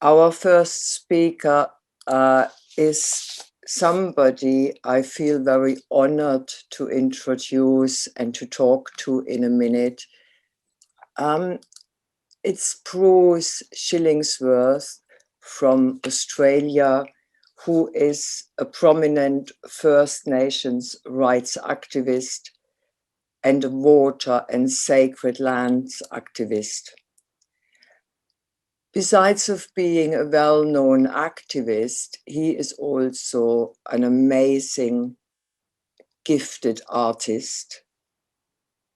Our first speaker is somebody I feel very honored to introduce and to talk to in a minute. It's Bruce Shillingsworth from Australia, who is a prominent First Nations rights activist and a water and sacred lands activist. Besides of being a well-known activist, he is also an amazing, gifted artist,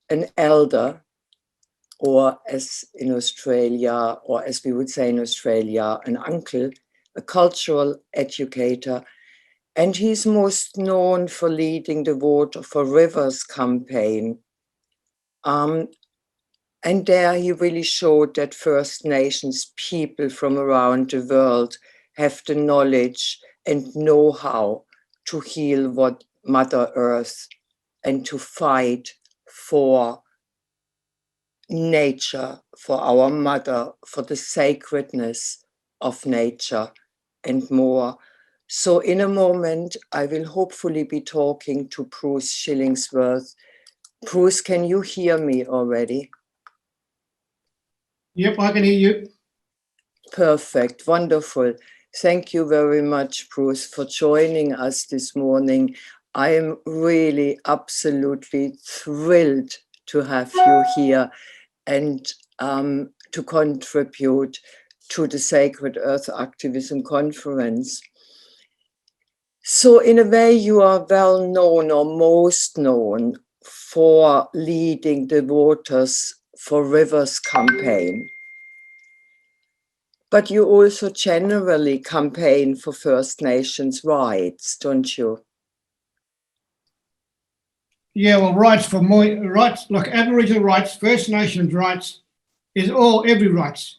an elder, or as in Australia, or as we would say in Australia, an uncle, a cultural educator, and he's most known for leading the Water for Rivers campaign. And there he really showed that First Nations people from around the world have the knowledge and know-how to heal what Mother Earth and to fight for nature, for our mother, for the sacredness of nature and more. So in a moment, I will hopefully be talking to Bruce Shillingsworth. Bruce, can you hear me already? Yep, I can hear you. Perfect, wonderful. Thank you very much, Bruce, for joining us this morning. I am really absolutely thrilled to have you here and to contribute to the Sacred Earth Activism Conference. So in a way, you are well known or most known for leading the Waters for Rivers campaign. But you also generally campaign for First Nations rights, don't you? Yeah, well, rights, like Aboriginal rights, First Nations rights, is every rights.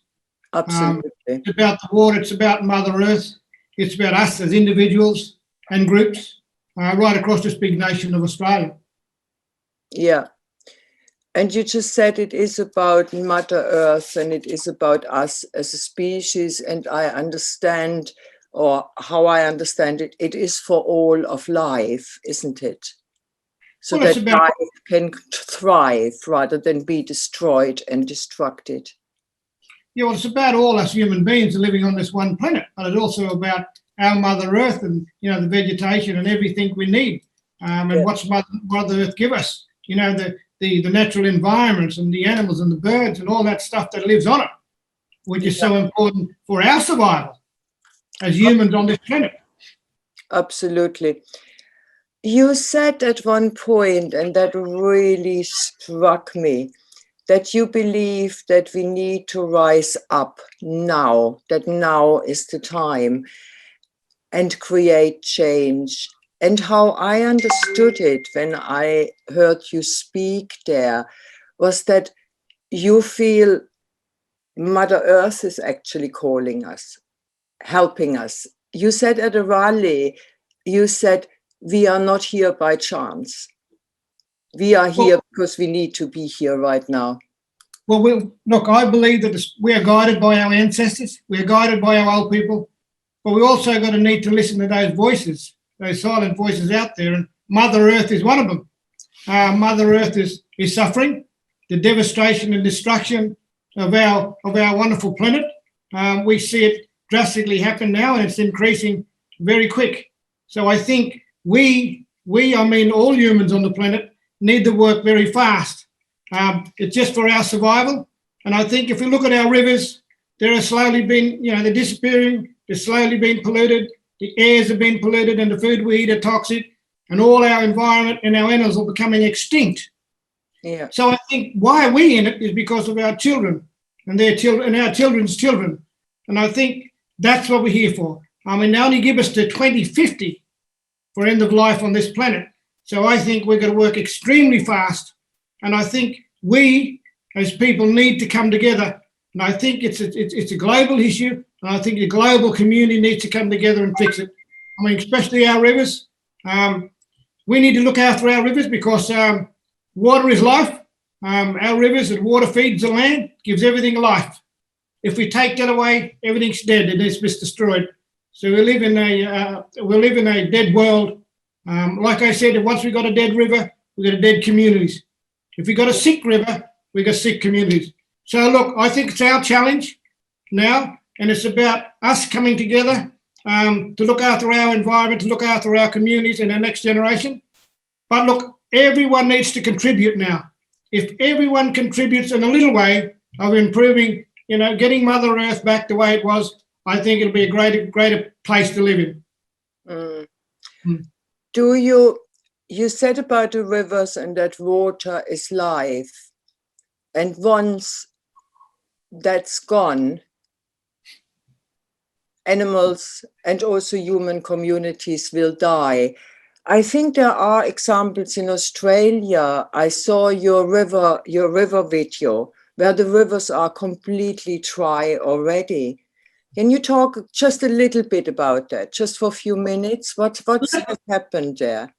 Absolutely. It's about the water, it's about Mother Earth, it's about us as individuals and groups right across this big nation of Australia. Yeah. And you just said it is about Mother Earth and it is about us as a species. And I understand, or how I understand it, it is for all of life, isn't it? So that life can thrive rather than be destroyed and destructed. Yeah, well, it's about all us human beings living on this one planet, but it's also about our Mother Earth and, the vegetation and everything we need. And what's Mother Earth give us? The natural environments and the animals and the birds and all that stuff that lives on it, which is so important for our survival as humans on this planet. Absolutely. You said at one point, and that really struck me, that you believe that we need to rise up now, that now is the time, and create change. And how I understood it when I heard you speak there was that you feel Mother Earth is actually calling us, helping us. You said at a rally, you said, we are not here by chance. We are here because we need to be here right now. Well, look, I believe that we are guided by our ancestors. We are guided by our old people. But we also got to need to listen to those voices, those silent voices out there. And Mother Earth is one of them. Mother Earth is suffering the devastation and destruction of our wonderful planet. We see it drastically happen now, and it's increasing very quick. So I think all humans on the planet need to work very fast. It's just for our survival. And I think if we look at our rivers, they're slowly being, they're disappearing, they're slowly being polluted, the airs have been polluted, and the food we eat are toxic, and all our environment and our animals are becoming extinct. Yeah. So I think why we're in it is because of our children and their children and our children's children. And I think that's what we're here for. I mean, they only give us to 2050 for end of life on this planet. So I think we're going to work extremely fast. And I think we as people need to come together. And I think it's a global issue. And I think the global community needs to come together and fix it. I mean, especially our rivers. We need to look after our rivers because water is life. Our rivers and water feeds the land, gives everything life. if we take that away, everything's dead and it's just destroyed. So we live in a dead world. Like I said, once we got a dead river, we got a dead communities. If we got a sick river, we got sick communities. So look, I think it's our challenge now, and it's about us coming together to look after our environment, to look after our communities and our next generation. But look, everyone needs to contribute now. If everyone contributes in a little way of improving, getting Mother Earth back the way it was, I think it'll be a greater place to live in. Do you said about the rivers and that water is life, and once that's gone, animals and also human communities will die. I think there are examples in Australia. I saw your river video where the rivers are completely dry already. Can you talk just a little bit about that, just for a few minutes? What's happened there?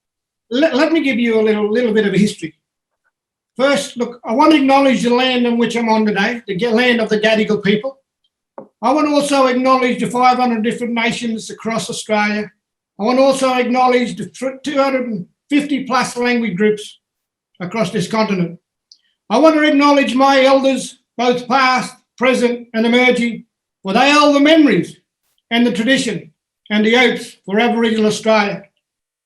Let me give you a little bit of a history. First, look, I want to acknowledge the land on which I'm on today, the land of the Gadigal people. I want to also acknowledge the 500 different nations across Australia. I want to also acknowledge the 250 plus language groups across this continent. I want to acknowledge my elders, both past, present and emerging, for they hold the memories and the tradition and the oaths for Aboriginal Australia.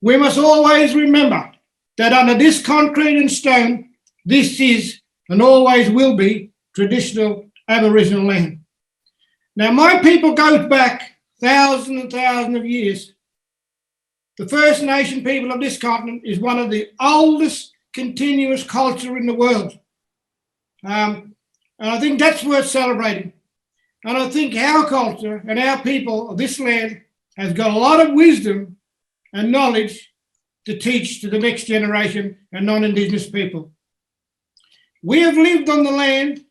We must always remember that under this concrete and stone, this is and always will be traditional Aboriginal land. Now, my people goes back thousands and thousands of years. The First Nation people of this continent is one of the oldest continuous culture in the world. And I think that's worth celebrating. And I think our culture and our people of this land has got a lot of wisdom and knowledge to teach to the next generation and non-Indigenous people. We have lived on the land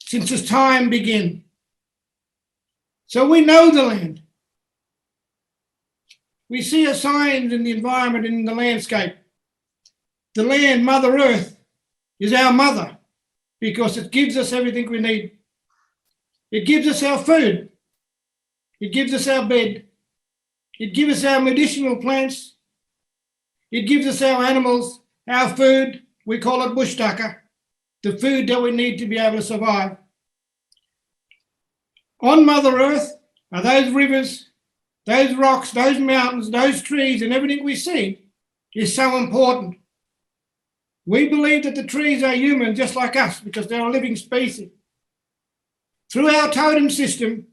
since this time began. So we know the land. We see our signs in the environment and in the landscape. The land, Mother Earth, is our mother because it gives us everything we need. It gives us our food. It gives us our bed. It gives us our medicinal plants. It gives us our animals, our food. We call it bush tucker, the food that we need to be able to survive. On Mother Earth are those rivers, those rocks, those mountains, those trees, and everything we see is so important. We believe that the trees are human just like us because they're a living species. Through our totem system,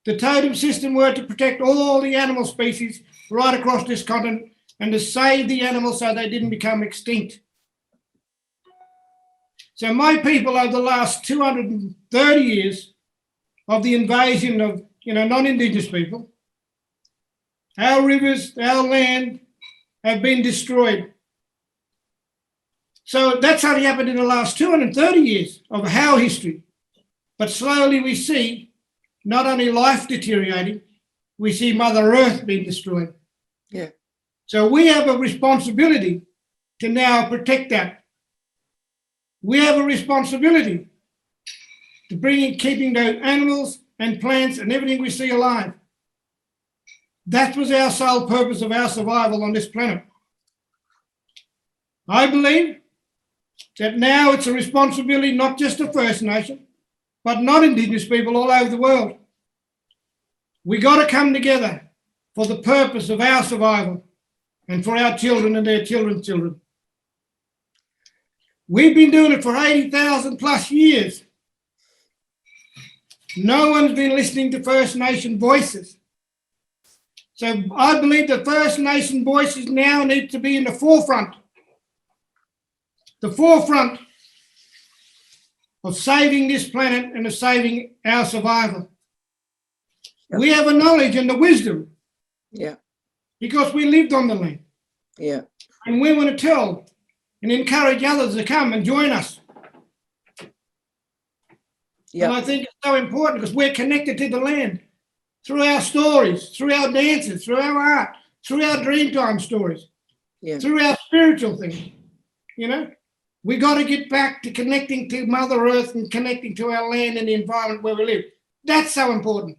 the totem system were to protect all the animal species right across this continent and to save the animals so they didn't become extinct. So my people over the last 230 years of the invasion of non-Indigenous people, our rivers, our land have been destroyed. So that's only happened in the last 230 years of our history. But slowly we see not only life deteriorating, we see Mother Earth being destroyed. Yeah. So we have a responsibility to now protect that. We have a responsibility to keeping those animals and plants and everything we see alive. That was our sole purpose of our survival on this planet. I believe that now it's a responsibility not just of First Nation, but non-Indigenous people all over the world. We got to come together for the purpose of our survival and for our children and their children's children. We've been doing it for 80,000 plus years. No one's been listening to First Nation voices. So I believe that First Nation voices now need to be in the forefront of saving this planet and of saving our survival. Yep. We have a knowledge and the wisdom. Yeah. Because we lived on the land. Yeah. And we want to tell and encourage others to come and join us. Yeah. And I think it's so important because we're connected to the land through our stories, through our dances, through our art, through our Dreamtime stories, through our spiritual things, We got to get back to connecting to Mother Earth and connecting to our land and the environment where we live. That's so important.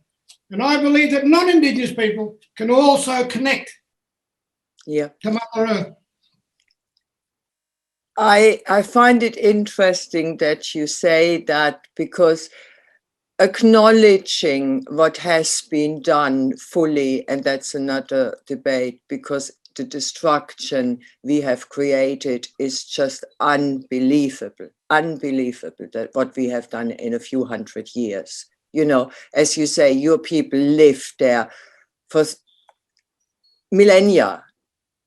And I believe that non-Indigenous people can also connect to Mother Earth. I find it interesting that you say that, because acknowledging what has been done fully, and that's another debate, because the destruction we have created is just unbelievable that what we have done in a few hundred years. You know, as you say, your people lived there for millennia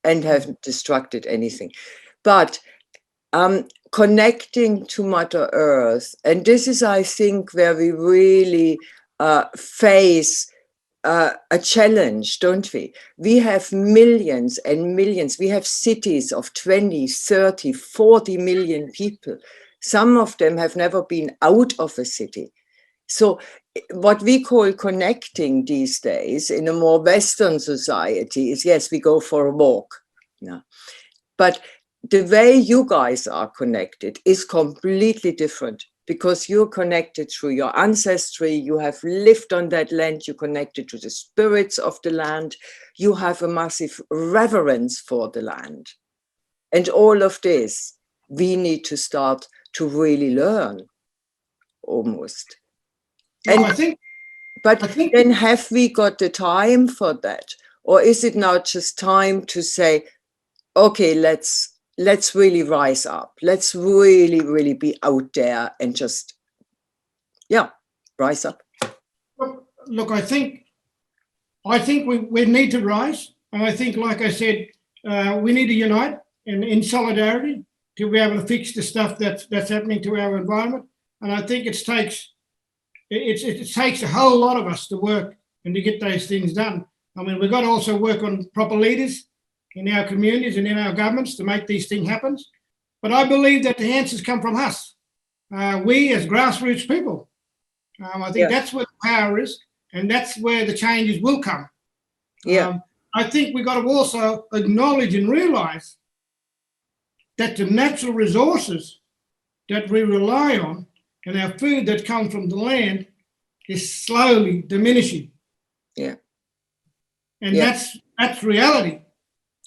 and haven't destructed anything. But connecting to Mother Earth, and this is, I think, where we really face a challenge, don't we? We have millions and millions. We have cities of 20, 30, 40 million people. Some of them have never been out of a city. So what we call connecting these days in a more Western society is, yes, we go for a walk. Yeah. But the way you guys are connected is completely different, because you're connected through your ancestry. You have lived on that land. You're connected to the spirits of the land. You have a massive reverence for the land. And all of this, we need to start to really learn, almost. Well, And then have we got the time for that? Or is it now just time to say, okay, let's really rise up. Let's really, really be out there and just, rise up. Look, I think we need to rise. And I think, like I said, we need to unite in solidarity to be able to fix the stuff that's happening to our environment. And I think it takes a whole lot of us to work and to get those things done. I mean, we've got to also work on proper leaders in our communities and in our governments to make these things happen. But I believe that the answers come from us, we as grassroots people. I think that's where the power is, and that's where the changes will come. I think we've got to also acknowledge and realise that the natural resources that we rely on and our food that comes from the land is slowly diminishing. And that's reality.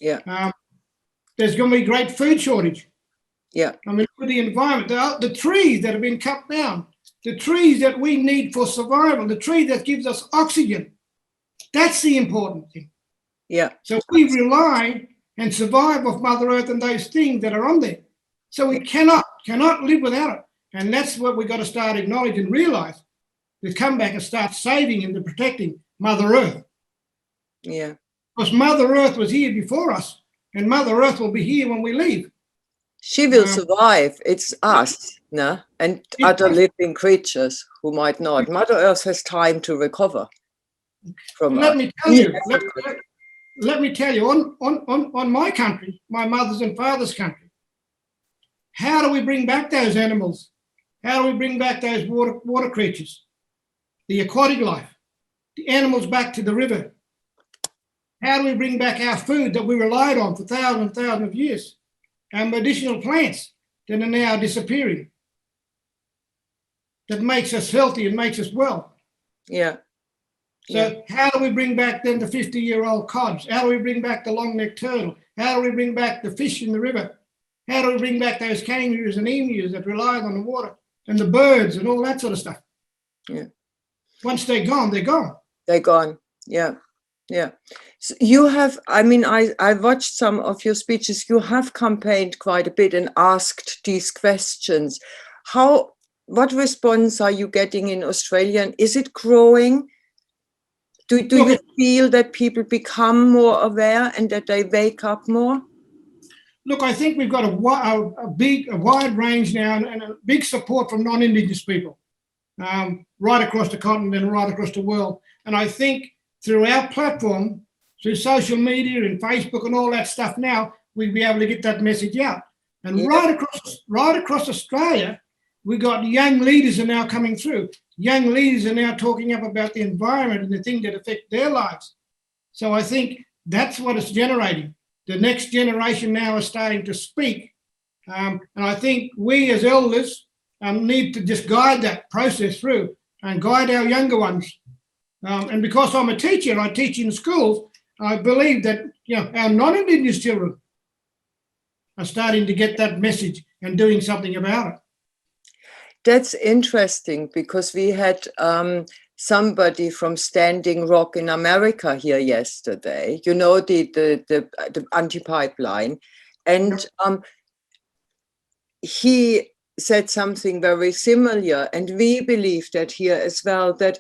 There's going to be great food shortage. I mean, with the environment, the trees that have been cut down, the trees that we need for survival, the tree that gives us oxygen, that's the important thing. So we rely and survive off Mother Earth and those things that are on there. So we cannot live without it. And that's what we've got to start acknowledging and realise. To come back and start saving and protecting Mother Earth. Because Mother Earth was here before us, and Mother Earth will be here when we leave. She will survive. It's us, and other living creatures who might not. Mother Earth has time to recover from us. Let me tell you, on my country, my mother's and father's country, how do we bring back those animals? How do we bring back those water creatures? The aquatic life, the animals back to the river. How do we bring back our food that we relied on for thousands of years? Our medicinal plants that are now disappearing. That makes us healthy and makes us well. So how do we bring back then the 50-year-old cods? How do we bring back the long-necked turtle? How do we bring back the fish in the river? How do we bring back those kangaroos and emus that relied on the water, and the birds and all that sort of stuff? Once they're gone, they're gone. They're gone. So you have, I mean, I watched some of your speeches. You have campaigned quite a bit and asked these questions. What response are you getting in Australia? And is it growing? Do you feel that people become more aware and that they wake up more? Look, I think we've got a wide range now and a big support from non-Indigenous people right across the continent and right across the world. And I think through our platform, through social media and Facebook and all that stuff now, we'll be able to get that message out. And right across Australia, we got young leaders are now coming through. Young leaders are now talking up about the environment and the things that affect their lives. So I think that's what it's generating. The next generation now is starting to speak And I think we as elders need to just guide that process through and guide our younger ones. And because I'm a teacher, I teach in schools, I believe that our non-Indigenous children are starting to get that message and doing something about it. That's interesting, because we had somebody from Standing Rock in America here yesterday, the anti-pipeline, and he said something very similar, and we believe that here as well, that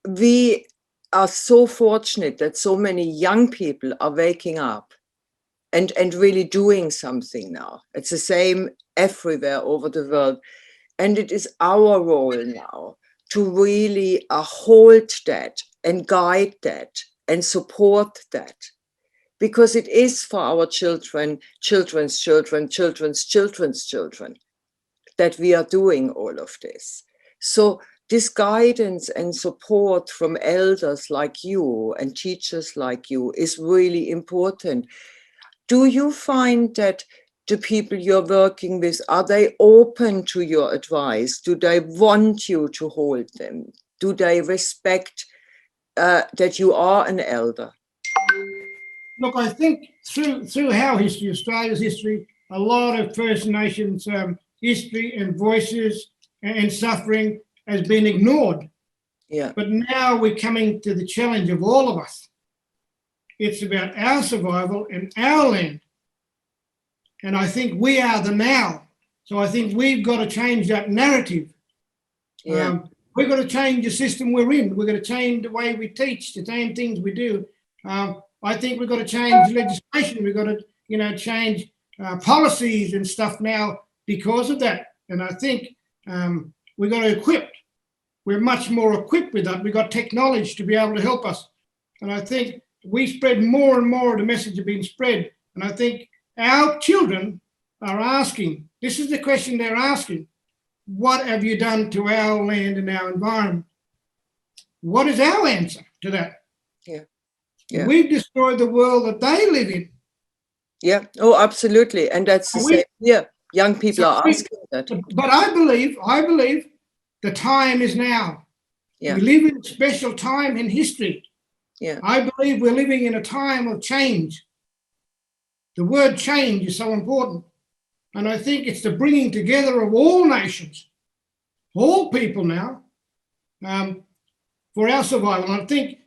we are so fortunate that so many young people are waking up and really doing something now. It's the same everywhere over the world. And it is our role now to really hold that and guide that and support that, because it is for our children, children's children, children's children's children that we are doing all of this. So this guidance and support from elders like you and teachers like you is really important. Do you find that the people you're working with, are they open to your advice? Do they want you to hold them? Do they respect that you are an elder? Look, I think through our history, Australia's history, a lot of First Nations history and voices and suffering has been ignored. Yeah. But now we're coming to the challenge of all of us. It's about our survival and our land. And I think we are the now. So I think we've got to change that narrative. Yeah. We've got to change the system we're in. We've got to change the way we teach, the same things we do. I think we've got to change legislation. We've got to, change policies and stuff now because of that. And I think we've got to equip. We're much more equipped with that. We've got technology to be able to help us. And I think we spread more and more of the message of being spread. And I think our children are asking, this is the question they're asking, what have you done to our land and our environment? What is our answer to that? Yeah. We've destroyed the world that they live in. Yeah. Oh, absolutely. And that's the same. Yeah. Young people are asking that. But I believe the time is now. Yeah. We live in a special time in history. Yeah. I believe we're living in a time of change. The word change is so important. And I think it's the bringing together of all nations, all people now, for our survival. And I think,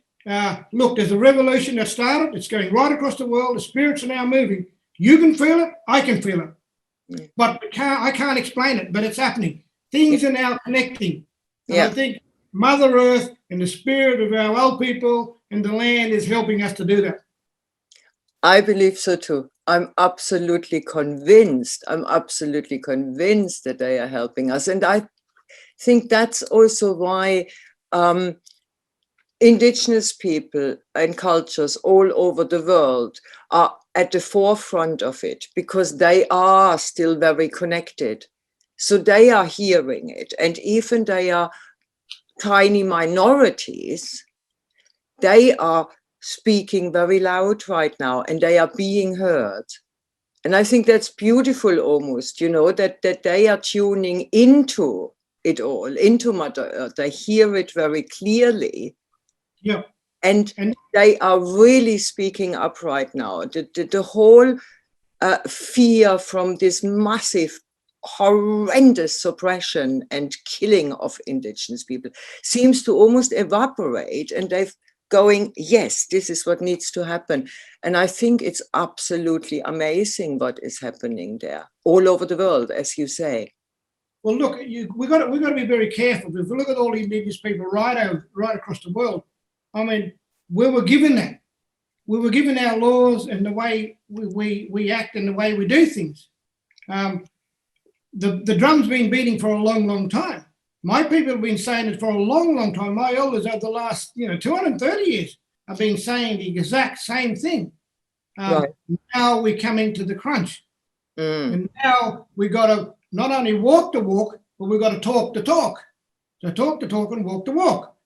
look, there's a revolution that started. It's going right across the world. The spirits are now moving. You can feel it. I can feel it. Yeah. But I can't explain it, but it's happening. Things are now connecting. And I think Mother Earth and the spirit of our old people and the land is helping us to do that. I believe so too. I'm absolutely convinced that they are helping us. And I think that's also why Indigenous people and cultures all over the world are at the forefront of it, because they are still very connected. So they are hearing it. And even they are tiny minorities, they are speaking very loud right now, and they are being heard. And I think that's beautiful almost, that they are tuning into it all, into Mother Earth. They hear it very clearly. Yeah. And they are really speaking up right now. The whole fear from this massive, horrendous suppression and killing of Indigenous people seems to almost evaporate, and they've going, yes, this is what needs to happen. And I think it's absolutely amazing what is happening there all over the world, as you say. Well, look, we've got to be very careful. If we look at all the Indigenous people right across the world, I mean, we were given that. We were given our laws and the way we act and the way we do things. The drum's been beating for a long, long time. My people have been saying it for a long, long time. My elders over the last, 230 years have been saying the exact same thing. Right. Now we're coming to the crunch. And now we got to not only walk the walk, but we've got to talk the talk. So talk the talk and walk the walk.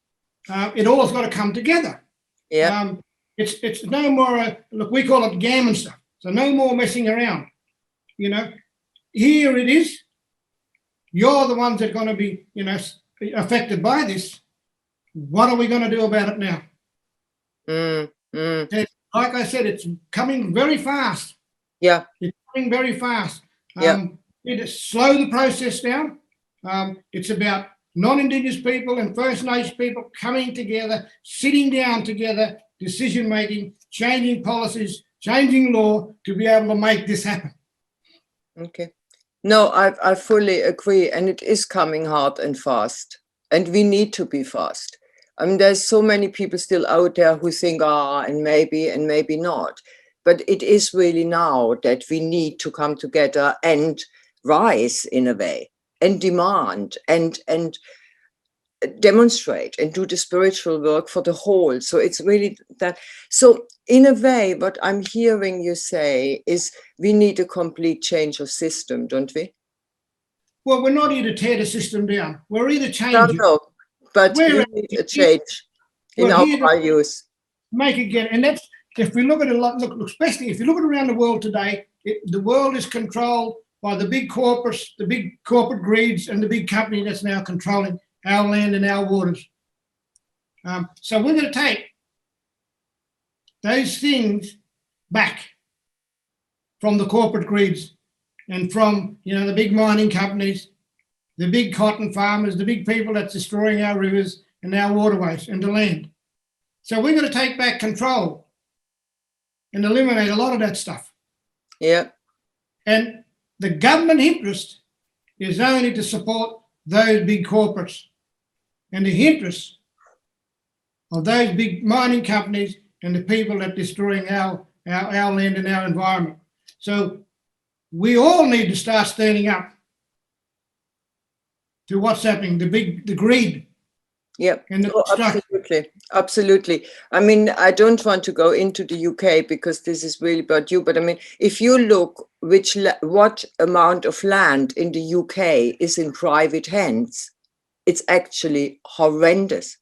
It all's got to come together. Yeah. It's no more, look, we call it gammon stuff. So no more messing around. here it is. You're the ones that are going to be, affected by this. What are we going to do about it now? And like I said, it's coming very fast. Yeah. It's coming very fast. Yeah. It slow the process down. It's about non-Indigenous people and First Nations people coming together, sitting down together, decision making, changing policies, changing law to be able to make this happen. Okay. No, I fully agree, and it is coming hard and fast, and we need to be fast. I mean, there's so many people still out there who think, and maybe not. But it is really now that we need to come together and rise in a way, and demand and demonstrate and do the spiritual work for the whole. So it's really that. So in a way, what I'm hearing you say is we need a complete change of system, don't we? Well, we're not here to tear the system down. We're here to change it. No, but we need a change in our values. Make it get, and that's, if we look at it, especially if you look at around the world today, the world is controlled by the big corporates, the big corporate greeds, and the big company that's now controlling our land and our waters. So we're going to take those things back from the corporate greeds and from, the big mining companies, the big cotton farmers, the big people that's destroying our rivers and our waterways and the land. So we're going to take back control and eliminate a lot of that stuff. Yeah. And the government interest is only to support those big corporates and the interests of those big mining companies and the people that are destroying our land and our environment. So we all need to start standing up to what's happening, the greed. Yeah, absolutely. I mean, I don't want to go into the UK because this is really about you, but I mean, if you look what amount of land in the UK is in private hands, it's actually horrendous,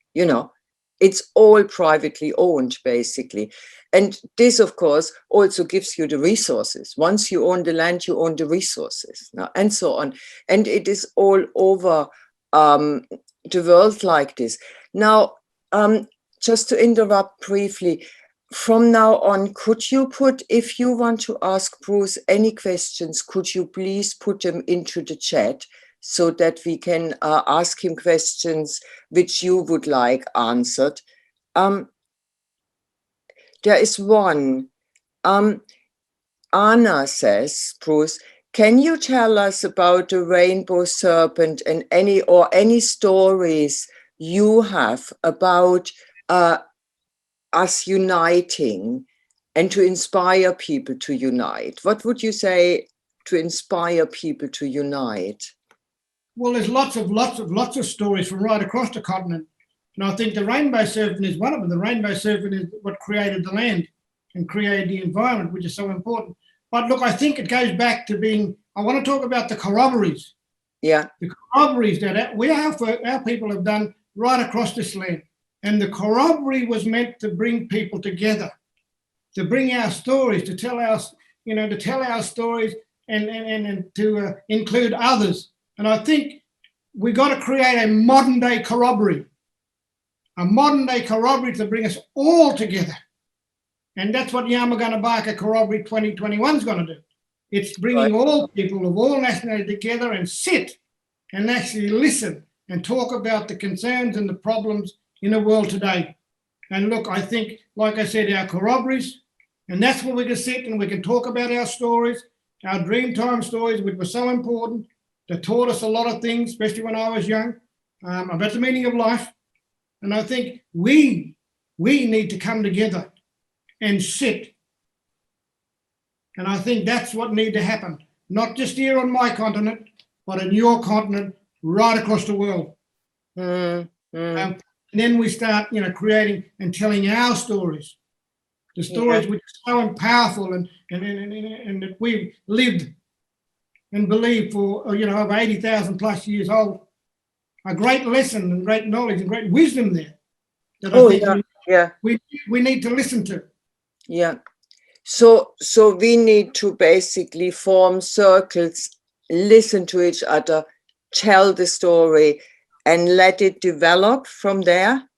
It's all privately owned, basically. And this, of course, also gives you the resources. Once you own the land, you own the resources, and so on. And it is all over the world like this. Now, just to interrupt briefly, from now on, could you if you want to ask Bruce any questions, could you please put them into the chat so that we can ask him questions which you would like answered? There is one. Anna says, Bruce, can you tell us about the Rainbow Serpent and any stories you have about us uniting and to inspire people to unite? What would you say to inspire people to unite? Well, there's lots of stories from right across the continent. And I think the Rainbow Serpent is one of them. The Rainbow Serpent is what created the land and created the environment, which is so important. But look, I think it goes back to I want to talk about the corroborees. Yeah. The corroborees that our people have done right across this land. And the corroboree was meant to bring people together, to bring our stories, to tell our stories and to include others. And I think we got to create a modern day corroboree to bring us all together. And that's what Yaama Gunabaka Corroboree 2021 is going to do. It's bringing all people of all nationalities together and sit and actually listen and talk about the concerns and the problems in the world today. And look, I think, like I said, our corroborees, and that's where we can sit and we can talk about our stories, our Dreamtime stories, which were so important, that taught us a lot of things, especially when I was young, about the meaning of life. And I think we need to come together and sit. And I think that's what needs to happen, not just here on my continent, but in your continent, right across the world. And then we start, creating and telling our stories, the stories which are so powerful and that we've lived and believed for, over 80,000 plus years old. A great lesson and great knowledge and great wisdom there that I think we need to listen to. Yeah. So we need to basically form circles listen to each other, tell the story, and let it develop from there?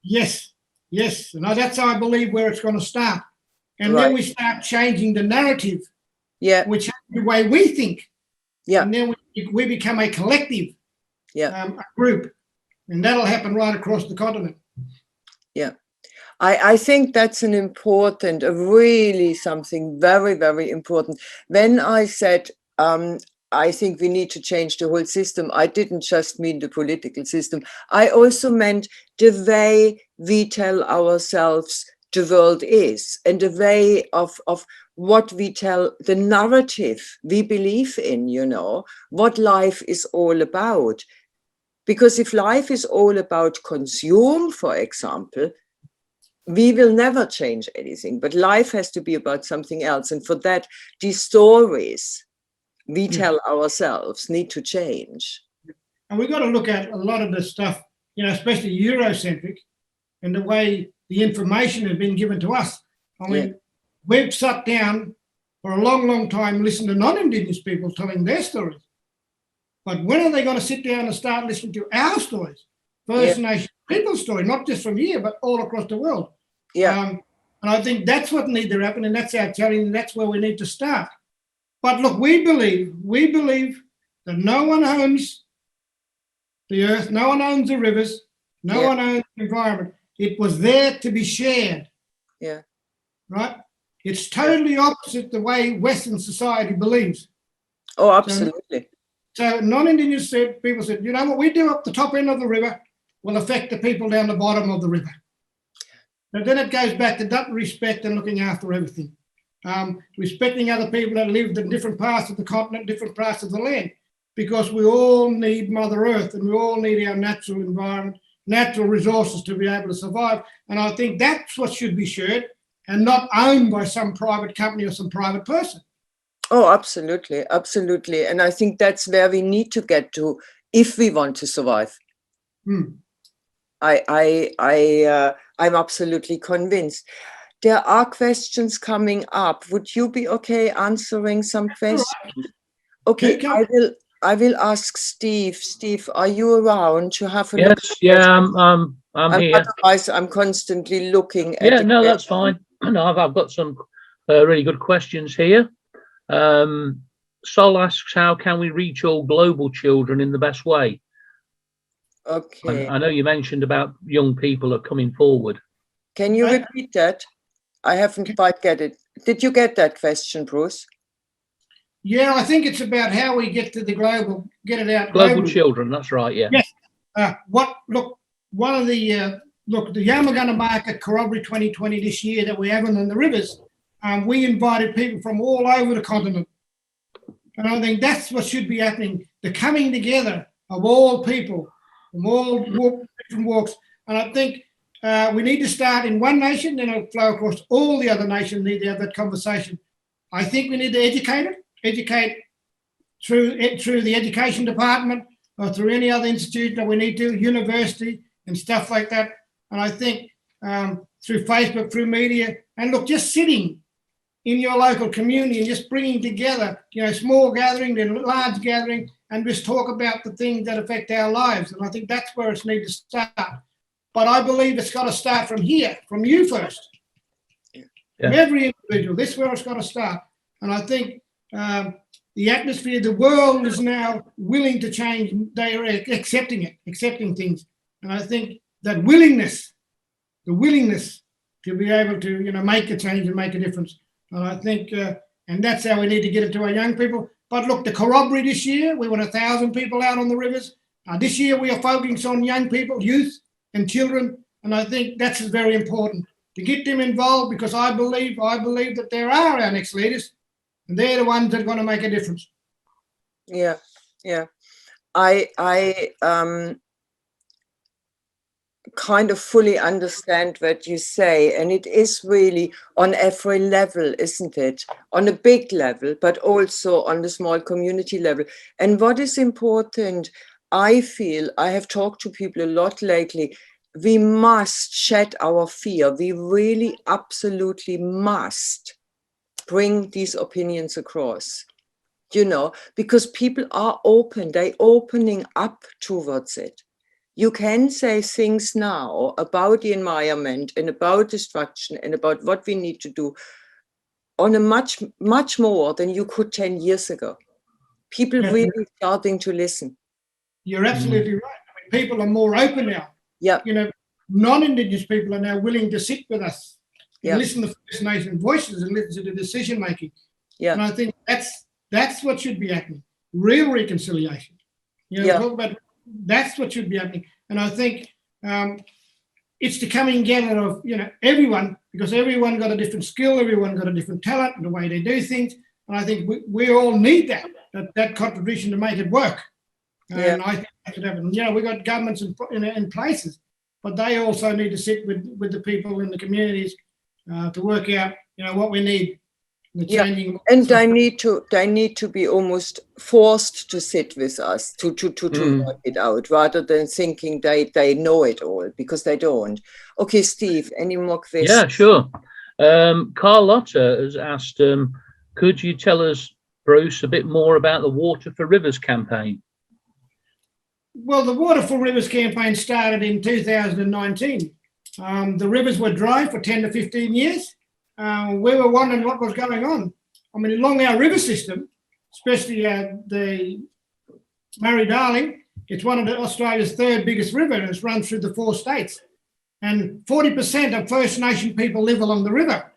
Yes, yes. And that's, I believe, where it's going to start. And Right. then we start changing the narrative, Yeah. which is the way we think. Yeah. And then we become a collective, a group. And that'll happen right across the continent. Yeah. I think that's an important, really something very, very important. When I said, I think we need to change the whole system, I didn't just mean the political system. I also meant the way we tell ourselves the world is, and the way of what we tell, the narrative we believe in, you know, what life is all about. Because if life is all about consume, for example, we will never change anything, but life has to be about something else. And for that, these stories we tell ourselves need to change. And we've got to look at a lot of this stuff, you know, especially Eurocentric, and the way the information has been given to us. I mean, we've sat down for a long, long time and listened to non-Indigenous people telling their stories. But when are they going to sit down and start listening to our stories? First Nation people's story, not just from here, but all across the world. And I think that's what needs to happen, and that's our challenge, and that's where we need to start. But look, we believe that no one owns the earth, no one owns the rivers, no one owns the environment. It was there to be shared. Yeah. Right? It's totally opposite the way Western society believes. Oh, absolutely. So non-Indigenous people said, you know, what we do up the top end of the river will affect the people down the bottom of the river. But then it goes back to that respect and looking after everything. Respecting other people that live in different parts of the continent, different parts of the land, because we all need Mother Earth and we all need our natural environment, natural resources to be able to survive. And I think that's what should be shared and not owned by some private company or some private person. Oh, absolutely, absolutely. And I think that's where we need to get to if we want to survive. I'm absolutely convinced. There are questions coming up. Would you be okay answering some questions? Okay, I will ask Steve. Steve, are you around to have a look? Yes, I'm here. Otherwise, I'm constantly looking at. Yeah, no, that's fine. No, I've got some really good questions here. Sol asks, how can we reach all global children in the best way? Okay. I know you mentioned about young people are coming forward. Can you repeat that? I haven't quite get it. Did you get that question, Bruce? Yeah, I think it's about how we get to the get it out. Global children, that's right, yeah. Yes. The Yaama market Corroboree 2020 this year that we're having in the rivers, we invited people from all over the continent. And I think that's what should be happening, the coming together of all people from all different walks. And I think we need to start in one nation, then it'll flow across all the other nations, need to have that conversation. I think we need to educate through the education department or through any other institute that we need to, university and stuff like that. And I think through Facebook, through media, and look, just sitting in your local community and just bringing together, you know, small gathering, then large gathering, and just talk about the things that affect our lives. And I think that's where it needs to start. But I believe it's got to start from here, from you first, from every individual. This is where it's got to start. And I think the atmosphere, the world is now willing to change. They are accepting things. And I think that willingness, the willingness to be able to, you know, make a change and make a difference. And I think, and that's how we need to get it to our young people. But look, the Corroboree this year, we want 1,000 people out on the rivers. This year we are focusing on young people, youth and children. And I think that's very important to get them involved, because I believe that there are our next leaders, and they're the ones that are going to make a difference. Yeah. I kind of fully understand what you say, and it is really on every level, isn't it? On a big level, but also on the small community level. And what is important, I feel, I have talked to people a lot lately, we must shed our fear. We really absolutely must bring these opinions across. you know, because people are open, they're opening up towards it. You can say things now about the environment and about destruction and about what we need to do on a much, much more than you could 10 years ago. People really starting to listen. You're absolutely right. I mean, people are more open now. Yeah. You know, non-Indigenous people are now willing to sit with us and listen to First Nation voices and listen to the decision making. Yeah. And I think that's what should be happening. Real reconciliation. You know, talk about that's what should be happening. And I think it's the coming together of, you know, everyone, because everyone got a different skill, everyone got a different talent and the way they do things. And I think we all need that contribution to make it work. And I think that should happen. You know, we got governments in places, but they also need to sit with the people in the communities to work out, you know, what we need. And they need to be almost forced to sit with us to work it out, rather than thinking they know it all, because they don't. Okay, Steve, any more questions? Yeah, sure. Carlotta has asked, could you tell us, Bruce, a bit more about the Water for Rivers campaign? Well, the Water for Rivers campaign started in 2019. The rivers were dry for 10 to 15 years. We were wondering what was going on. I mean, along our river system, especially the Murray-Darling, it's one of Australia's third biggest river, and it's run through the 4 states. And 40% of First Nation people live along the river.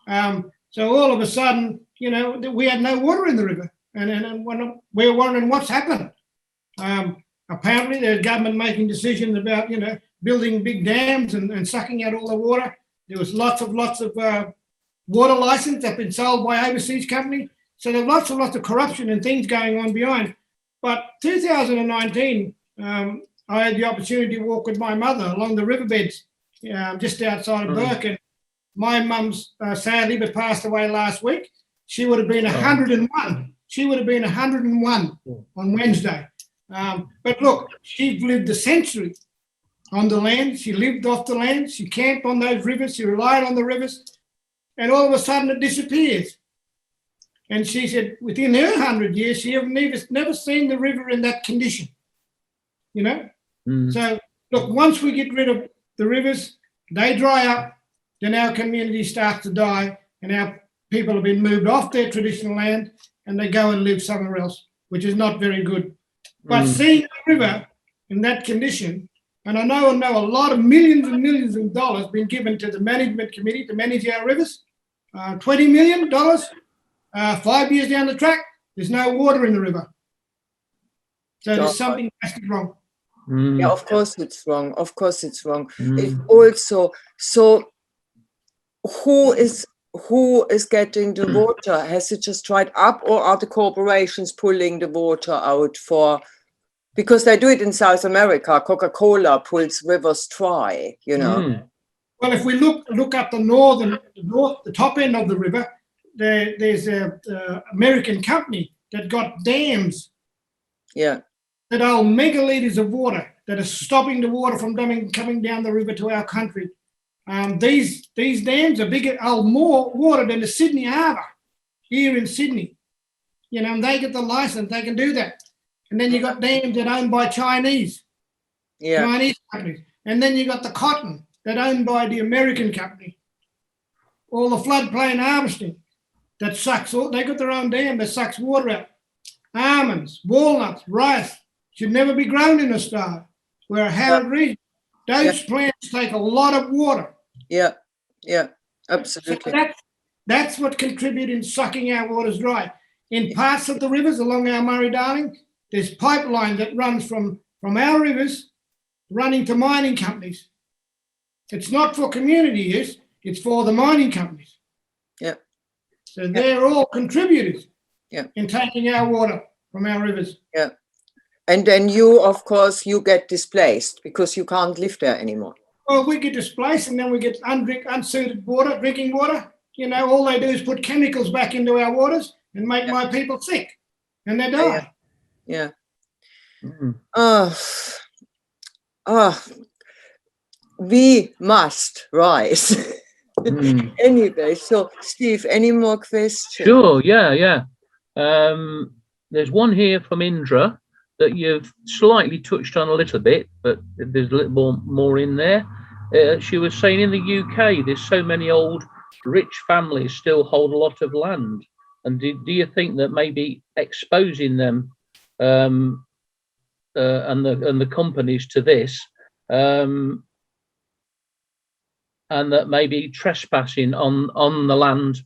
So all of a sudden, you know, we had no water in the river. And we were wondering what's happened. Apparently, there's government making decisions about, you know, building big dams and sucking out all the water. There was lots of water license that have been sold by overseas company. So there's lots of corruption and things going on behind. But 2019, I had the opportunity to walk with my mother along the riverbeds just outside of Burke. And my mum's sadly but passed away last week. She would have been 101. She would have been 101 on Wednesday. But look, she's lived a century on the land. She lived off the land. She camped on those rivers. She relied on the rivers. And all of a sudden it disappears. And she said within her 100 years, she have never seen the river in that condition. You know? So, look, once we get rid of the rivers, they dry up, then our community starts to die, and our people have been moved off their traditional land, and they go and live somewhere else, which is not very good. But seeing the river in that condition, and I know a lot of millions and millions of dollars been given to the management committee to manage our rivers. $20 million, 5 years down the track, there's no water in the river. So there's something drastic wrong. Yeah, of course it's wrong. Of course it's wrong. It also, so who is getting the water? Has it just dried up, or are the corporations pulling the water out for? Because they do it in South America. Coca-Cola pulls rivers dry, you know. Well, if we look up the top end of the river, there's a American company that got dams. Yeah. That are megaliters of water that are stopping the water from coming down the river to our country. These dams are bigger, more water than the Sydney Harbour here in Sydney. You know, and they get the license, they can do that. And then you got dams that are owned by Chinese companies. And then you got the cotton that owned by the American company. All the floodplain harvesting that sucks, they got their own dam that sucks water out. Almonds, walnuts, rice should never be grown in Australia. We're a arid region. Those plants take a lot of water. Yeah, absolutely. So that's what contributed in sucking our waters dry. In parts of the rivers along our Murray-Darling, there's pipeline that runs from our rivers running to mining companies. It's not for community use, it's for the mining companies. Yeah. So they're all contributors in taking our water from our rivers. Yeah. And then of course, you get displaced because you can't live there anymore. Well, we get displaced, and then we get unsuited water, drinking water. You know, all they do is put chemicals back into our waters and make my people sick, and they die. Yeah. We must rise. Anyway, so Steve, any more questions? Sure, yeah. There's one here from Indra that you've slightly touched on a little bit, but there's a little more in there. She was saying in the UK, there's so many old rich families still hold a lot of land. And do you think that maybe exposing them and the companies to this, and that maybe trespassing on the land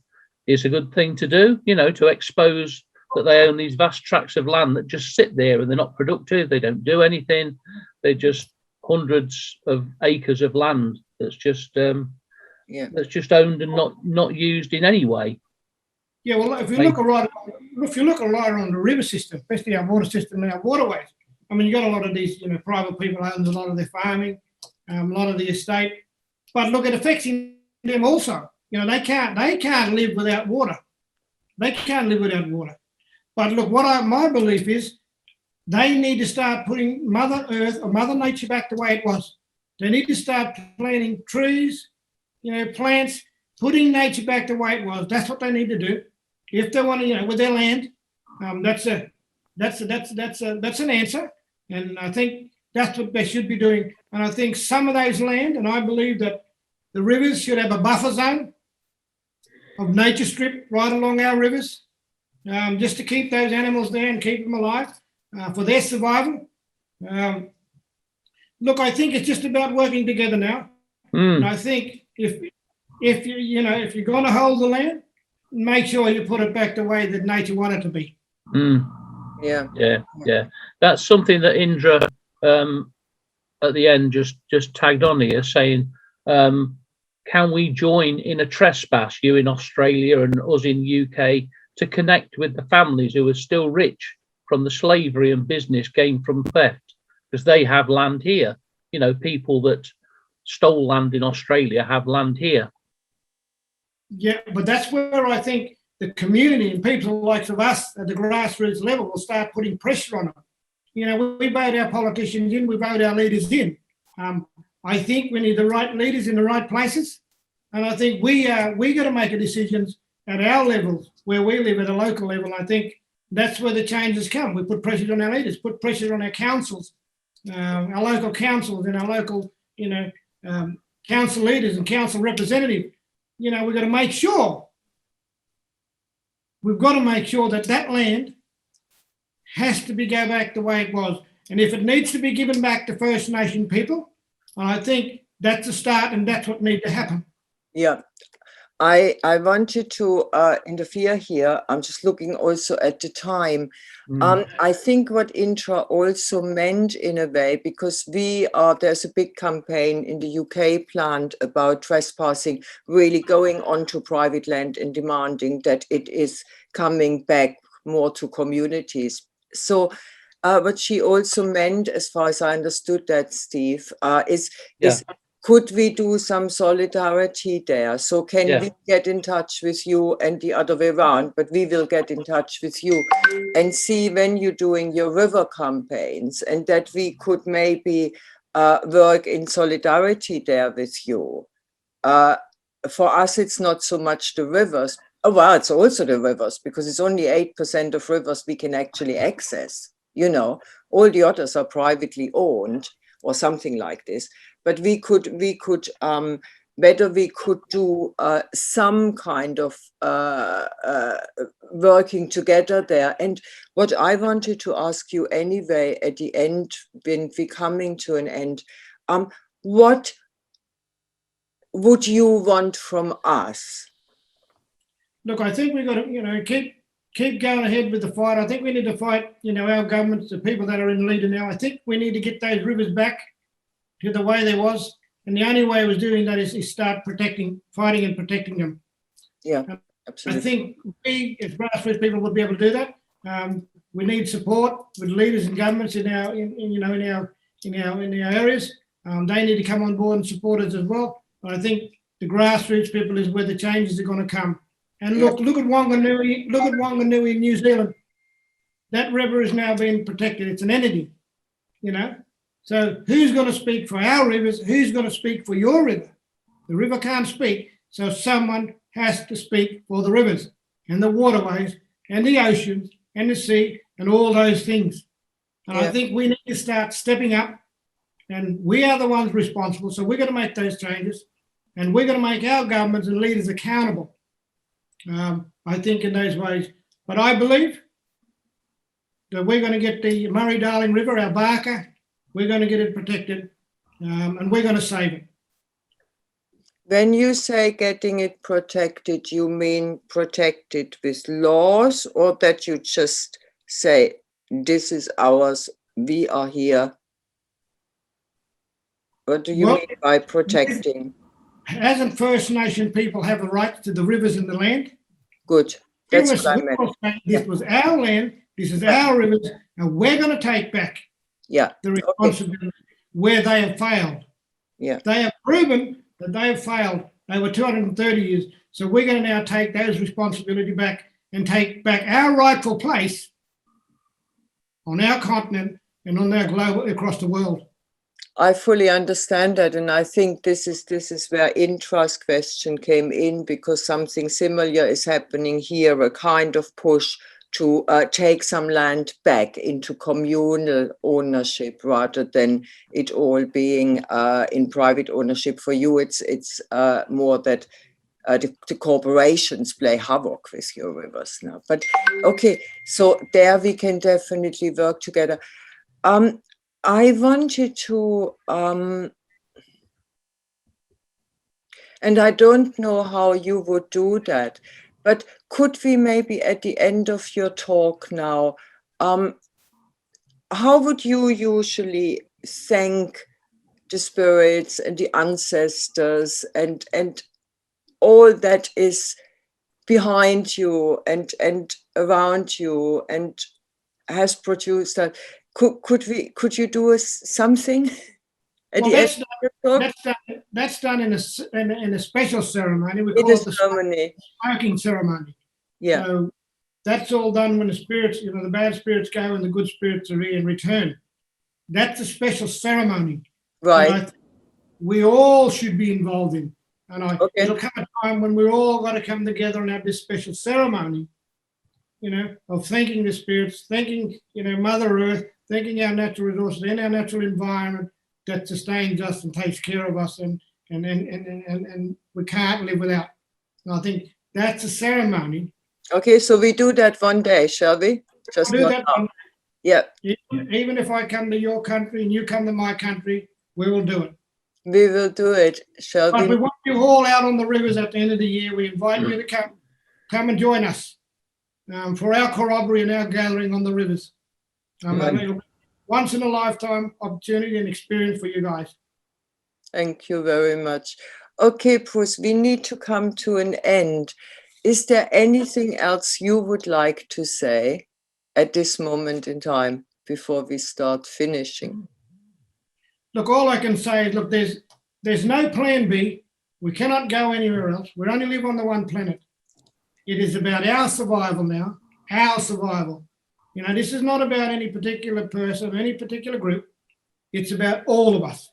is a good thing to do, you know, to expose that they own these vast tracts of land that just sit there and they're not productive, they don't do anything, they're just hundreds of acres of land that's just that's just owned and not used in any way. Yeah, well, if you look right on the river system, especially our water system and our waterways, I mean, you got a lot of these, you know, private people own a lot of their farming, a lot of the estate, but look, it affects them also. You know, they can't live without water. They can't live without water. But look, my belief is they need to start putting Mother Earth or Mother Nature back the way it was. They need to start planting trees, you know, plants, putting nature back the way it was. That's what they need to do. If they want to, you know, with their land, that's an answer. And I think that's what they should be doing. And I think some of those land, and I believe that the rivers should have a buffer zone of nature strip right along our rivers, just to keep those animals there and keep them alive for their survival. Look, I think it's just about working together now. And I think if you're going to hold the land, make sure you put it back the way that nature wanted it to be. Yeah. That's something that Indra at the end just tagged on here, saying, can we join in a trespass, you in Australia and us in UK, to connect with the families who are still rich from the slavery and business gained from theft, because they have land here. You know, people that stole land in Australia have land here. Yeah, but that's where I think the community and people like us at the grassroots level will start putting pressure on them. You know, we vote our politicians in, we vote our leaders in. I think we need the right leaders in the right places. And I think we got to make a decisions at our levels, where we live at a local level. I think that's where the changes come. We put pressure on our leaders, put pressure on our councils, our local councils and our local, you know, council leaders and council representatives. You know, we've got to make sure that land has to go back the way it was. And if it needs to be given back to First Nation people, I think that's a start, and that's what needs to happen. Yeah, I wanted to interfere here. I'm just looking also at the time. I think what Indra also meant in a way, because there's a big campaign in the UK planned about trespassing, really going onto private land and demanding that it is coming back more to communities. So what she also meant, as far as I understood that, Steve, is could we do some solidarity there? So can we get in touch with you, and the other way around, but we will get in touch with you and see when you're doing your river campaigns, and that we could maybe work in solidarity there with you. For us, it's not so much the rivers. Oh, well, it's also the rivers, because it's only 8% of rivers we can actually access. You know, all the others are privately owned or something like this. But we could whether we could do some kind of working together there. And what I wanted to ask you anyway at the end, when we're coming to an end, what would you want from us? Look, I think we've got to, you know, keep going ahead with the fight. I think we need to fight, you know, our governments, the people that are in leader now. I think we need to get those rivers back to the way they was. And the only way of doing that is start fighting and protecting them. Yeah, absolutely. I think we, as grassroots people, would be able to do that. We need support with leaders and governments in our areas. They need to come on board and support us as well. But I think the grassroots people is where the changes are going to come. And look at Wanganui. Look at Wanganui in New Zealand. That river is now being protected. It's an entity, you know. So who's going to speak for our rivers? Who's going to speak for your river? The river can't speak, so someone has to speak for the rivers and the waterways and the oceans and the sea and all those things. And Yeah. I think we need to start stepping up, and we are the ones responsible. So we're going to make those changes, and we're going to make our governments and leaders accountable. I think in those ways. But I believe that we're going to get the Murray-Darling River, our Barker, we're going to get it protected, and we're going to save it. When you say getting it protected, you mean protected with laws, or that you just say, this is ours, we are here? What do you mean by protecting? Hasn't First Nation people have a right to the rivers and the land? Good. That's what I meant. This was our land, this is our rivers, and we're going to take back Yeah. the responsibility where they have failed. Yeah. They have proven that they have failed over 230 years. So we're going to now take those responsibility back and take back our rightful place on our continent and on our global, across the world. I fully understand that, and I think this is where Intra's question came in, because something similar is happening here, a kind of push to take some land back into communal ownership rather than it all being in private ownership. For you, it's more that the corporations play havoc with your rivers now. But okay, so there we can definitely work together. I wanted to, and I don't know how you would do that, but could we maybe at the end of your talk now, how would you usually thank the spirits and the ancestors and all that is behind you and around you and has produced that? Could you do something at the end of the talk? That's done in a special ceremony. We In call a it the ceremony. smoking ceremony. Yeah. So that's all done when the spirits, the bad spirits go and the good spirits are in return. That's a special ceremony. Right. We all should be involved in. And it'll come a time when we're all got to come together and have this special ceremony, of thanking the spirits, thanking, Mother Earth, thanking our natural resources and our natural environment that sustains us and takes care of us, and we can't live without. And I think that's a ceremony. Okay, so we do that one day, shall we? Just do that one day. Yeah. Even if I come to your country and you come to my country, we will do it. We will do it, shall we? But we want you all out on the rivers at the end of the year. We invite you to come and join us for our corroboree and our gathering on the rivers. It'll be once in a lifetime opportunity and experience for you guys. Thank you very much. Okay, Bruce, we need to come to an end. Is there anything else you would like to say at this moment in time before we start finishing? Look, all I can say is, look, there's no plan B. We cannot go anywhere else. We only live on the one planet. It is about our survival now, our survival. This is not about any particular person, any particular group. It's about all of us.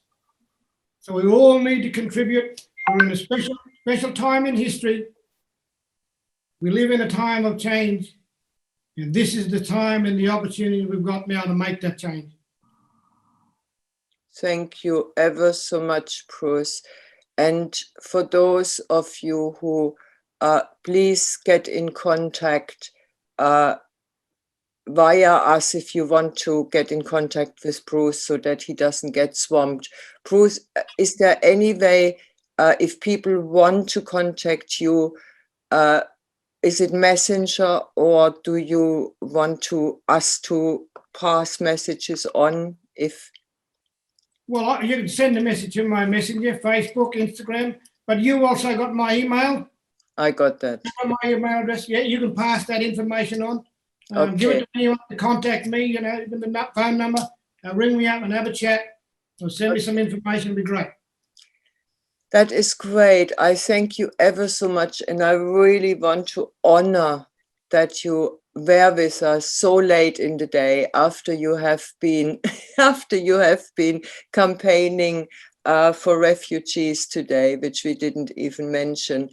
So we all need to contribute. We're in a special time in history. We live in a time of change. And this is the time and the opportunity we've got now to make that change. Thank you ever so much, Bruce. And for those of you who please get in contact via us if you want to get in contact with Bruce so that he doesn't get swamped. Bruce, is there any way, if people want to contact you, is it Messenger, or do you want us to pass messages on? Well, you can send a message in my messenger, Facebook, Instagram, but you also got my email. I got that. My email address. Yeah, you can pass that information on. Okay. Give it to anyone to contact me, even the phone number. Ring me up and have a chat. Or send me some information. It'd be great. That is great. I thank you ever so much. And I really want to honor that you were with us so late in the day after you have been campaigning for refugees today, which we didn't even mention.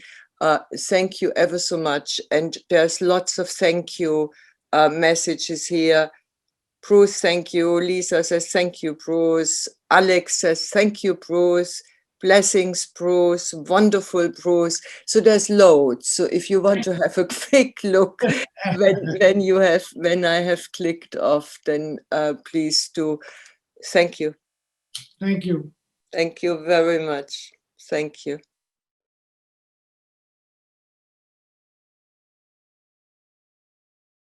Thank you ever so much. And there's lots of thank you messages here. Bruce, thank you. Lisa says, thank you, Bruce. Alex says, thank you, Bruce. Blessings, Bruce. Wonderful, Bruce. So there's loads. So if you want to have a quick look when I have clicked off, then please do. Thank you. Thank you. Thank you very much. Thank you.